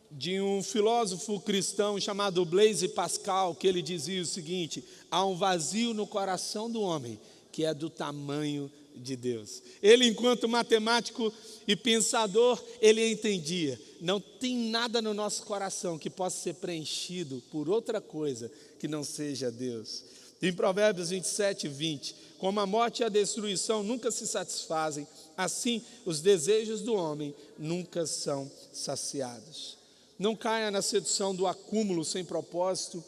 de um filósofo cristão chamado Blaise Pascal, que ele dizia o seguinte: há um vazio no coração do homem que é do tamanho de Deus. Ele, enquanto matemático e pensador, ele entendia, não tem nada no nosso coração que possa ser preenchido por outra coisa que não seja Deus. Em Provérbios 27:20, como a morte e a destruição nunca se satisfazem, assim os desejos do homem nunca são saciados. Não caia na sedução do acúmulo sem propósito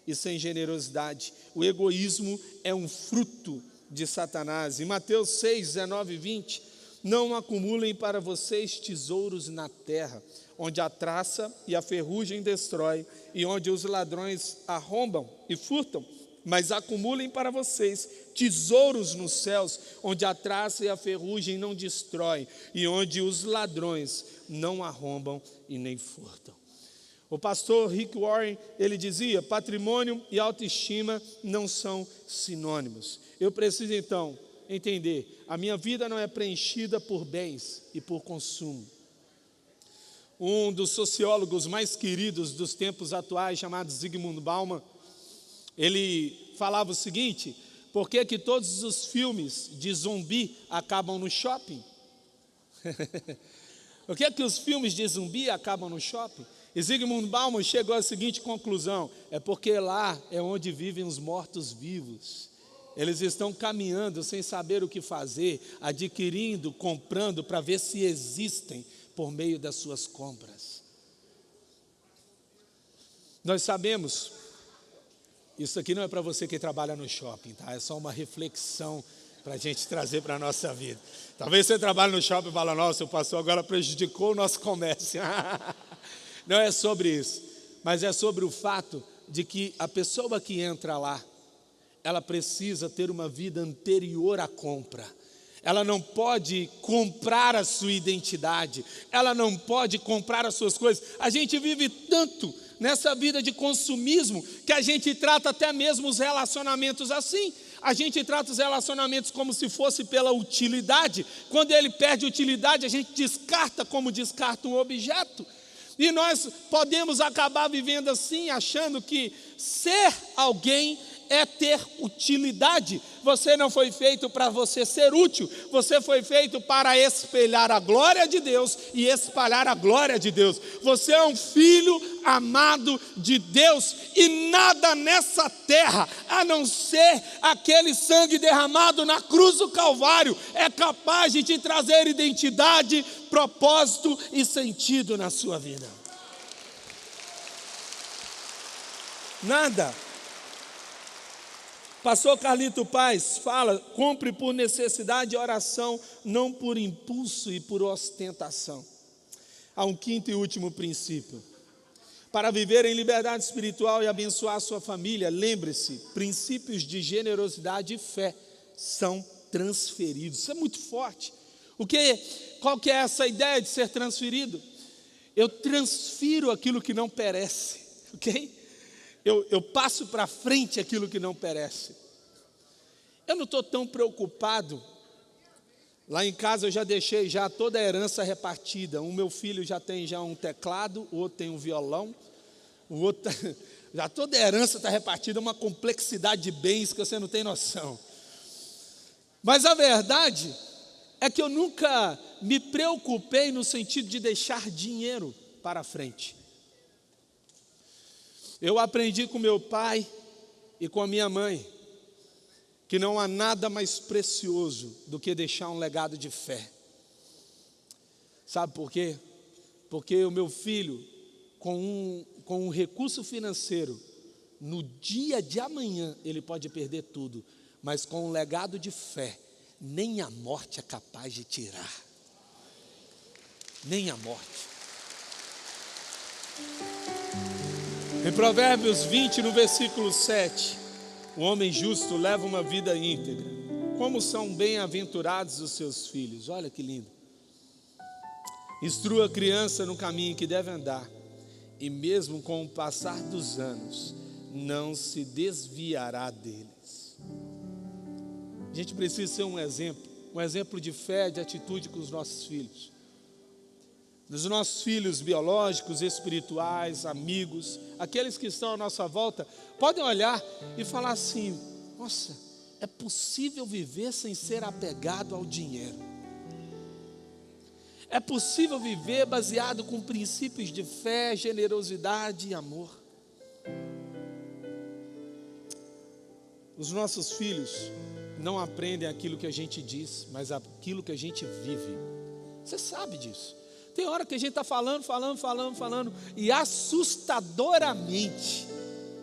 e sem generosidade. O egoísmo é um fruto de Satanás. Em Mateus 6, 19 e 20, não acumulem para vocês tesouros na terra, onde a traça e a ferrugem destrói, e onde os ladrões arrombam e furtam, mas acumulem para vocês tesouros nos céus, onde a traça e a ferrugem não destroem, e onde os ladrões não arrombam e nem furtam. O pastor Rick Warren, ele dizia, patrimônio e autoestima não são sinônimos. Eu preciso então entender, a minha vida não é preenchida por bens e por consumo. Um dos sociólogos mais queridos dos tempos atuais, chamado Zygmunt Bauman, ele falava o seguinte: por que que todos os filmes de zumbi acabam no shopping? Por que que os filmes de zumbi acabam no shopping? E Zygmunt Bauman chegou à seguinte conclusão: é porque lá é onde vivem os mortos-vivos. Eles estão caminhando sem saber o que fazer, adquirindo, comprando para ver se existem por meio das suas compras. Nós sabemos, isso aqui não é para você que trabalha no shopping, tá? É só uma reflexão para a gente trazer para a nossa vida. Talvez você trabalhe no shopping e fale, nossa, o pastor agora prejudicou o nosso comércio. Não é sobre isso, mas é sobre o fato de que a pessoa que entra lá, ela precisa ter uma vida anterior à compra. Ela não pode comprar a sua identidade, ela não pode comprar as suas coisas. A gente vive tanto nessa vida de consumismo que a gente trata até mesmo os relacionamentos assim. A gente trata os relacionamentos como se fosse pela utilidade. Quando ele perde utilidade, a gente descarta como descarta um objeto. E nós podemos acabar vivendo assim, achando que ser alguém é ter utilidade. Você não foi feito para você ser útil, você foi feito para espelhar a glória de Deus e espalhar a glória de Deus. Você é um filho amado de Deus e nada nessa terra, a não ser aquele sangue derramado na cruz do Calvário, é capaz de te trazer identidade, propósito e sentido na sua vida. Nada. Pastor Carlito Paz fala: compre por necessidade e oração, não por impulso e por ostentação. Há um quinto e último princípio. Para viver em liberdade espiritual e abençoar a sua família, lembre-se, princípios de generosidade e fé são transferidos. Isso é muito forte. Qual que é essa ideia de ser transferido? Eu transfiro aquilo que não perece, ok? Eu passo para frente aquilo que não perece. Eu não estou tão preocupado. Lá em casa eu já deixei toda a herança repartida. O meu filho já tem um teclado, o outro tem um violão, o outro já toda a herança está repartida, uma complexidade de bens que você não tem noção. Mas a verdade é que eu nunca me preocupei no sentido de deixar dinheiro para frente. Eu aprendi com meu pai e com a minha mãe que não há nada mais precioso do que deixar um legado de fé. Sabe por quê? Porque o meu filho, com um recurso financeiro, no dia de amanhã ele pode perder tudo, mas com um legado de fé, nem a morte é capaz de tirar. Nem a morte. Em Provérbios 20, no versículo 7, o homem justo leva uma vida íntegra. Como são bem-aventurados os seus filhos. Olha que lindo. Instrua a criança no caminho que deve andar, e mesmo com o passar dos anos, não se desviará deles. A gente precisa ser um exemplo de fé, de atitude com os nossos filhos. Dos nossos filhos biológicos, espirituais, amigos, aqueles que estão à nossa volta, podem olhar e falar assim: nossa, é possível viver sem ser apegado ao dinheiro. É possível viver baseado com princípios de fé, generosidade e amor. Os nossos filhos não aprendem aquilo que a gente diz, mas aquilo que a gente vive. Você sabe disso. Tem hora que a gente está falando, e assustadoramente,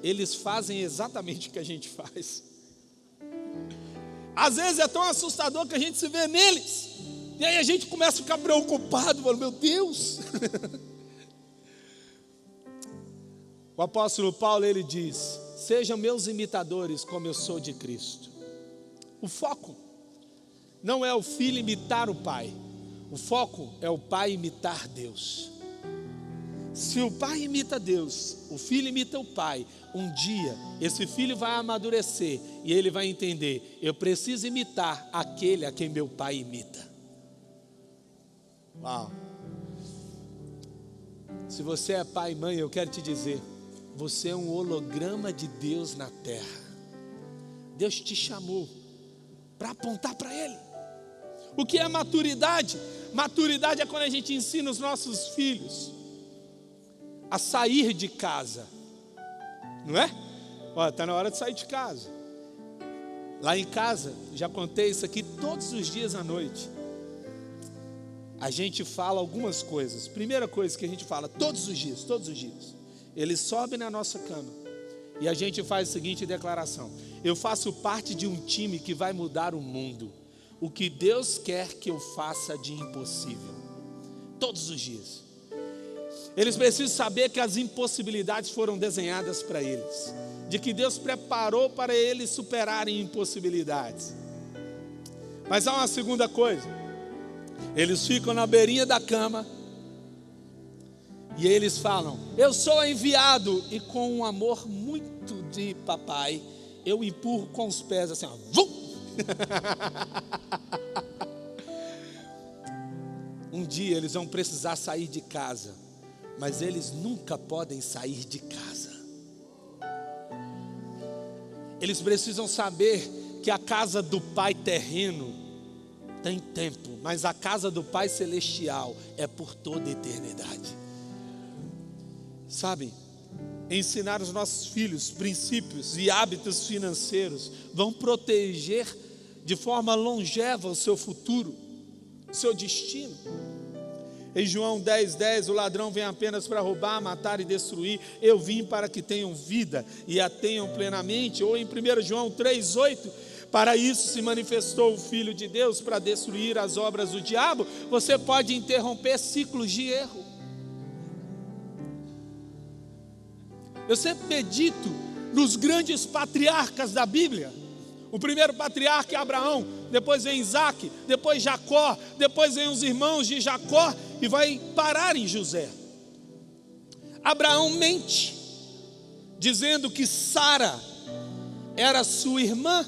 eles fazem exatamente o que a gente faz. Às vezes é tão assustador que a gente se vê neles, e aí a gente começa a ficar preocupado, falando: meu Deus. O apóstolo Paulo, ele diz: sejam meus imitadores como eu sou de Cristo. O foco não é o filho imitar o pai. O foco é o pai imitar Deus. Se o pai imita Deus, o filho imita o pai, um dia esse filho vai amadurecer e ele vai entender: eu preciso imitar aquele a quem meu pai imita. Uau! Se você é pai e mãe, eu quero te dizer, você é um holograma de Deus na terra. Deus te chamou para apontar para Ele. O que é maturidade? Maturidade é quando a gente ensina os nossos filhos a sair de casa, não é? Olha, está na hora de sair de casa. Lá em casa, já contei isso aqui todos os dias à noite. A gente fala algumas coisas. Primeira coisa que a gente fala todos os dias. Ele sobe na nossa cama e a gente faz a seguinte declaração: eu faço parte de um time que vai mudar o mundo. O que Deus quer que eu faça de impossível. Todos os dias. Eles precisam saber que as impossibilidades foram desenhadas para eles. De que Deus preparou para eles superarem impossibilidades. Mas há uma segunda coisa. Eles ficam na beirinha da cama e eles falam: eu sou enviado. E com um amor muito de papai, eu empurro com os pés assim, ó, vum! Um dia eles vão precisar sair de casa, mas eles nunca podem sair de casa. Eles precisam saber que a casa do Pai terreno tem tempo, mas a casa do Pai celestial é por toda a eternidade. Sabe, ensinar os nossos filhos princípios e hábitos financeiros vão proteger de forma longeva o seu futuro, o seu destino. Em João 10:10, o ladrão vem apenas para roubar, matar e destruir. Eu vim para que tenham vida e a tenham plenamente. Ou em 1 João 3:8, para isso se manifestou o Filho de Deus, para destruir as obras do diabo. Você pode interromper ciclos de erro. Eu sempre medito nos grandes patriarcas da Bíblia. O primeiro patriarca é Abraão, depois vem Isaac, depois Jacó, depois vem os irmãos de Jacó e vai parar em José. Abraão mente, dizendo que Sara era sua irmã,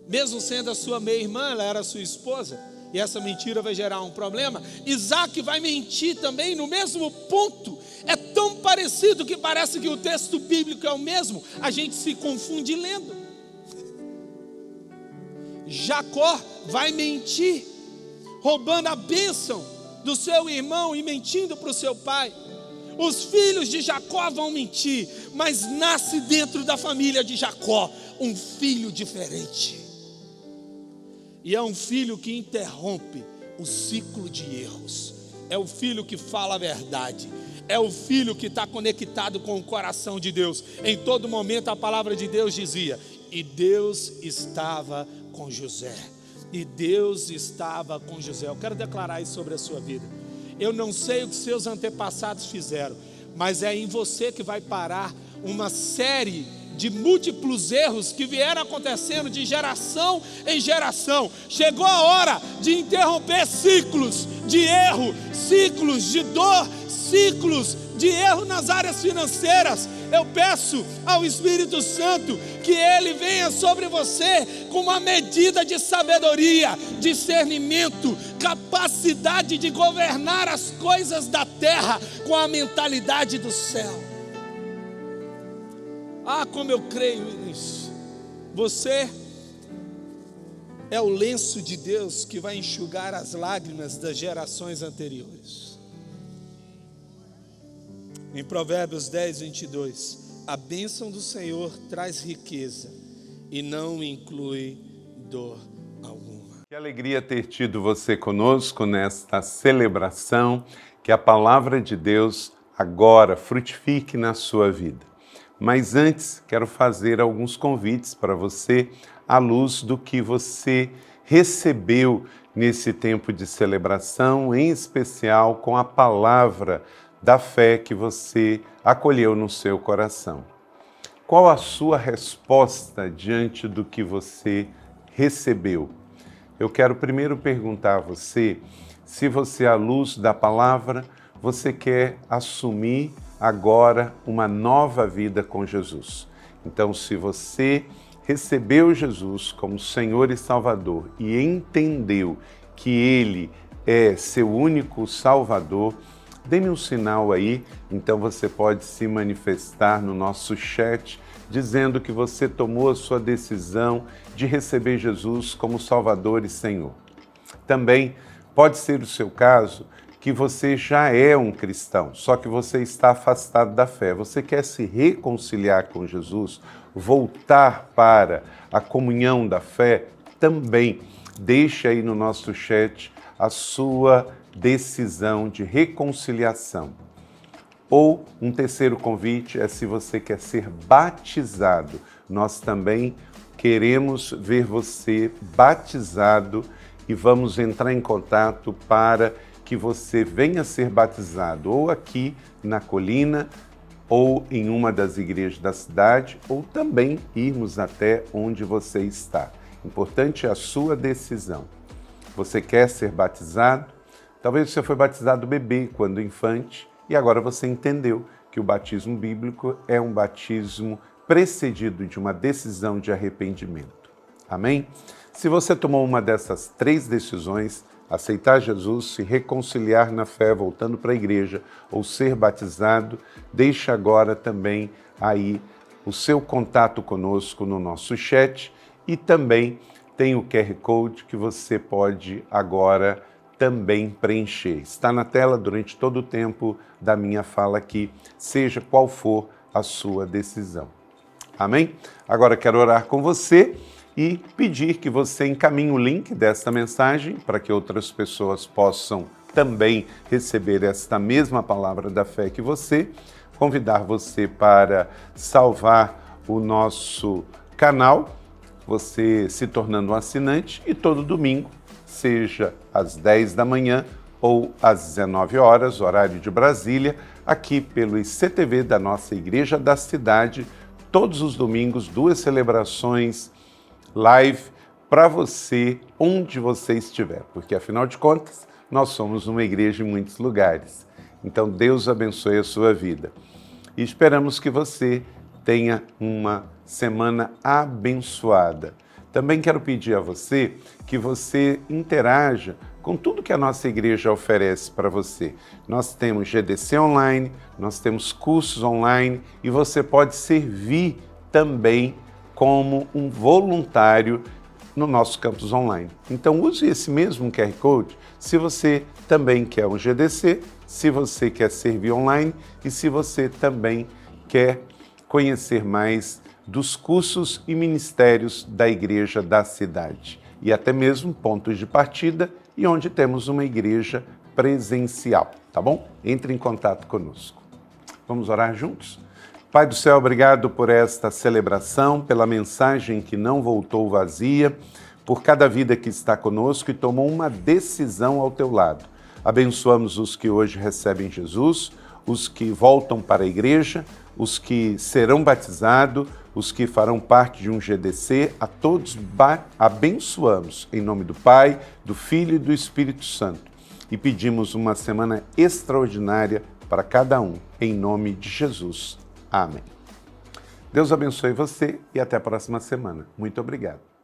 mesmo sendo a sua meia-irmã, ela era sua esposa, e essa mentira vai gerar um problema. Isaac vai mentir também no mesmo ponto. É tão parecido que parece que o texto bíblico é o mesmo, a gente se confunde lendo. Jacó vai mentir, roubando a bênção do seu irmão e mentindo para o seu pai. Os filhos de Jacó vão mentir, mas nasce dentro da família de Jacó um filho diferente. E é um filho que interrompe o ciclo de erros. É o filho que fala a verdade. É o filho que está conectado com o coração de Deus. Em todo momento a palavra de Deus dizia: e Deus estava com José. E Deus estava com José. Eu quero declarar isso sobre a sua vida. Eu não sei o que seus antepassados fizeram, mas é em você que vai parar uma série de múltiplos erros que vieram acontecendo de geração em geração. Chegou a hora de interromper ciclos de erro, ciclos de dor, ciclos de erro nas áreas financeiras. Eu peço ao Espírito Santo que Ele venha sobre você com uma medida de sabedoria, discernimento, capacidade de governar as coisas da terra com a mentalidade do céu. Ah, como eu creio nisso. Você é o lenço de Deus que vai enxugar as lágrimas das gerações anteriores. Em Provérbios 10:22, a bênção do Senhor traz riqueza e não inclui dor alguma. Que alegria ter tido você conosco nesta celebração, que a palavra de Deus agora frutifique na sua vida. Mas antes, quero fazer alguns convites para você, à luz do que você recebeu nesse tempo de celebração, em especial com a palavra da fé que você acolheu no seu coração. Qual a sua resposta diante do que você recebeu? Eu quero primeiro perguntar a você se você, à luz da palavra, você quer assumir agora uma nova vida com Jesus. Então, se você recebeu Jesus como Senhor e Salvador e entendeu que Ele é seu único Salvador, dê-me um sinal aí, então você pode se manifestar no nosso chat, dizendo que você tomou a sua decisão de receber Jesus como Salvador e Senhor. Também pode ser o seu caso que você já é um cristão, só que você está afastado da fé. Você quer se reconciliar com Jesus, voltar para a comunhão da fé? Também deixe aí no nosso chat a sua decisão de reconciliação. Ou um terceiro convite é se você quer ser batizado. Nós também queremos ver você batizado e vamos entrar em contato para que você venha ser batizado ou aqui na colina ou em uma das igrejas da cidade ou também irmos até onde você está. Importante é a sua decisão. Você quer ser batizado? Talvez você foi batizado bebê quando infante e agora você entendeu que o batismo bíblico é um batismo precedido de uma decisão de arrependimento. Amém? Se você tomou uma dessas três decisões, aceitar Jesus, se reconciliar na fé, voltando para a igreja, ou ser batizado, deixe agora também aí o seu contato conosco no nosso chat e também tem o QR Code que você pode agora também preencher. Está na tela durante todo o tempo da minha fala aqui, seja qual for a sua decisão. Amém? Agora quero orar com você e pedir que você encaminhe o link desta mensagem para que outras pessoas possam também receber esta mesma palavra da fé que você, convidar você para salvar o nosso canal, você se tornando um assinante, e todo domingo, seja às 10 da manhã ou às 19 horas, horário de Brasília, aqui pelo ICTV da nossa Igreja da Cidade, todos os domingos, 2 celebrações live para você, onde você estiver, porque afinal de contas, nós somos uma igreja em muitos lugares. Então, Deus abençoe a sua vida. E esperamos que você tenha uma semana abençoada. Também quero pedir a você que você interaja com tudo que a nossa igreja oferece para você. Nós temos GDC online, nós temos cursos online e você pode servir também como um voluntário no nosso campus online. Então use esse mesmo QR Code se você também quer um GDC, se você quer servir online e se você também quer conhecer mais dos cursos e ministérios da Igreja da Cidade e até mesmo pontos de partida e onde temos uma igreja presencial, tá bom? Entre em contato conosco. Vamos orar juntos? Pai do céu, obrigado por esta celebração, pela mensagem que não voltou vazia, por cada vida que está conosco e tomou uma decisão ao teu lado. Abençoamos os que hoje recebem Jesus, os que voltam para a igreja, os que serão batizados, os que farão parte de um GDC, a todos abençoamos em nome do Pai, do Filho e do Espírito Santo. E pedimos uma semana extraordinária para cada um, em nome de Jesus. Amém. Deus abençoe você e até a próxima semana. Muito obrigado.